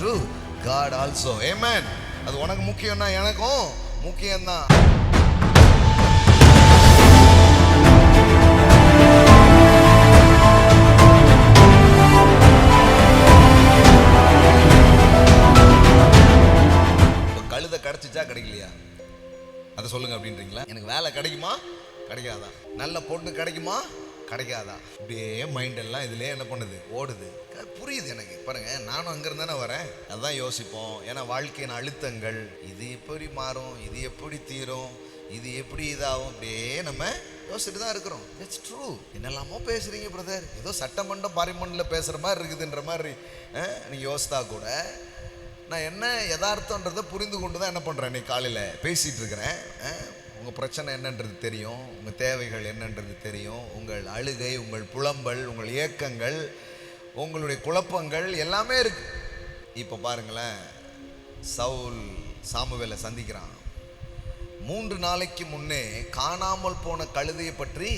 to God also. Amen. அது உனக்கு முக்கியம்னா எனக்கும் முக்கியம்தான். கழுதை கிடைச்சிச்சா கிடைக்கலையா அதை சொல்லுங்க அப்படின்றீங்களா? எனக்கு வேலை கிடைக்குமா கிடைக்காதா? நல்ல பொண்ணு கிடைக்குமா கிடைக்காதா? அப்படியே மைண்ட் எல்லாம் இதுலயே என்ன பண்ணுது ஓடுது. புரியுது எனக்கு. பாருங்க, நானும் அங்கிருந்து தானே வரேன். அதான் யோசிப்போம். ஏன்னா வாழ்க்கையின் அழுத்தங்கள், இது எப்படி மாறும், இது எப்படி தீரும், இது எப்படி இதாகும், அப்படியே நம்ம யோசிச்சுட்டு தான் இருக்கிறோம். It's true. என்னெல்லாமோ பேசுறீங்க பிரதர், ஏதோ சட்டமன்றம் பார்லிமெண்ட்ல பேசுற மாதிரி இருக்குதுன்ற மாதிரி நீங்க யோசித்தா கூட நான் என்ன யதார்த்தன்றதை புரிந்து கொண்டு தான் என்ன பண்ணுறேன். இன்னைக்கு காலையில் பேசிகிட்டு இருக்கிறேன். உங்கள் பிரச்சனை என்னன்றது தெரியும், உங்கள் தேவைகள் என்னன்றது தெரியும், உங்கள் அழுகை, உங்கள் புலம்பல், உங்கள் ஏக்கங்கள், உங்களுடைய குழப்பங்கள் எல்லாமே இருக்கு. இப்போ பாருங்களேன், சவுல் சாமுவேலை சந்திக்கிறான். 3 நாளைக்கு முன்னே காணாமல் போன கழுதையை பற்றி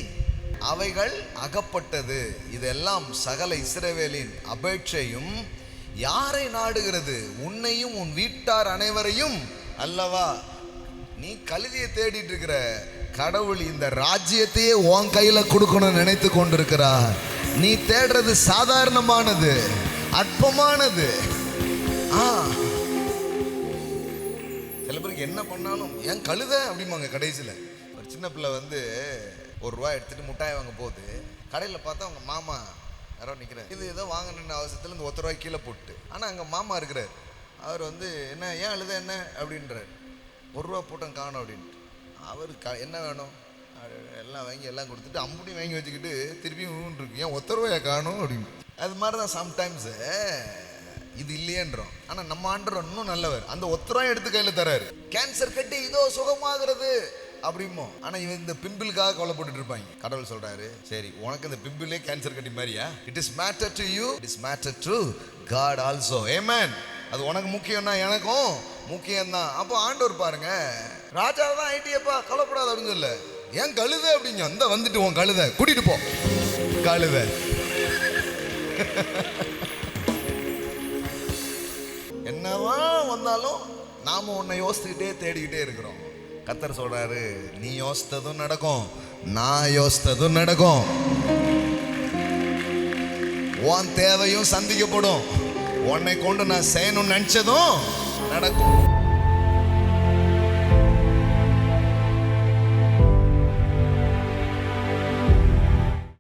அவைகள் அகப்பட்டது. இதெல்லாம் சகல இஸ்ரவேலின் அபேட்சையும் யாரை நாடுகிறது? உன்னையும் உன் வீட்டார் அனைவரையும் அல்லவா? நீ கழுதியை தேடிட்டு இருக்கிற கடவுள் இந்த ராஜ்யத்தையே உன் கையில கொடுக்கணும்னு நினைத்து கொண்டிருக்கிறார். நீ தேடுறது சாதாரணமானது, அற்பமானது. சில பேருக்கு என்ன பண்ணாலும் ஏன் கழுத அப்படிம்பாங்க. கடைசியில் ஒரு சின்ன பிள்ளை வந்து ₹1 எடுத்துட்டு மிட்டாய் வாங்க போகுது. கடையில் பார்த்தா அவங்க மாமா யாரோ நிற்கிறார். இது ஏதோ வாங்கணுன்னு அவசரத்தில் இந்த ₹1 கீழே போட்டு. ஆனால் அங்கே மாமா இருக்கிறார். அவர் வந்து என்ன ஏன் அழுத என்ன அப்படின்றார். ₹1 போட்டோம் காணும் அப்படின்ட்டு. அவர் என்ன வேணும் எல்லாம் வாங்கி எல்லாம் கொடுத்துட்டு அம்புடி வாங்கி வச்சுக்கிட்டு திருப்பியும் இருக்கு. ஏன் ₹1 காணும் அப்படின்னு. அது மாதிரி தான் சம்டைம்ஸு இது இல்லையன்றோம். ஆனால் நம்ம ஆண்டவர் இன்னும் நல்லவர். அந்த ₹1 எடுத்து கையில் தராரு. கேன்சர் கட்டி இதோ சுகமாகிறது அப்படிமோ. ஆனால் இவன் இந்த பிம்பிளுக்காக கவலைப்பட்டு இருப்பாங்க. கடவுள் சொல்றாரு, சரி உனக்கு இந்த பிம்பிளே கேன்சர் கட்டி மாதிரியா? It is matter to you, it is matter to God also. Amen. அது உனக்கு முக்கியம்னா எனக்கும் முக்கியம்தான். அப்போ ஆண்டவர் பாருங்க, ராஜா தான் ஐடியப்பா கவலைப்படாத அப்படின்னு சொல்ல. ஏன் கழுத அப்படிங்க? அந்த வந்துட்டு உன் கழுத கூட்டிட்டு போ. கழுத என்னவா வந்தாலும் நாம உன்னை யோசிச்சுக்கிட்டே தேடிக்கிட்டே இருக்கிறோம். கர்த்தர் சொல்றாரு, நீ யோசித்ததும் நடக்கும், நான் யோசித்ததும் நடக்கும். உன் தேவையும் சந்திக்கப்படும். உன்னை கொண்டு நான் செய்யணும்னு நினைச்சதும் நடக்கும்.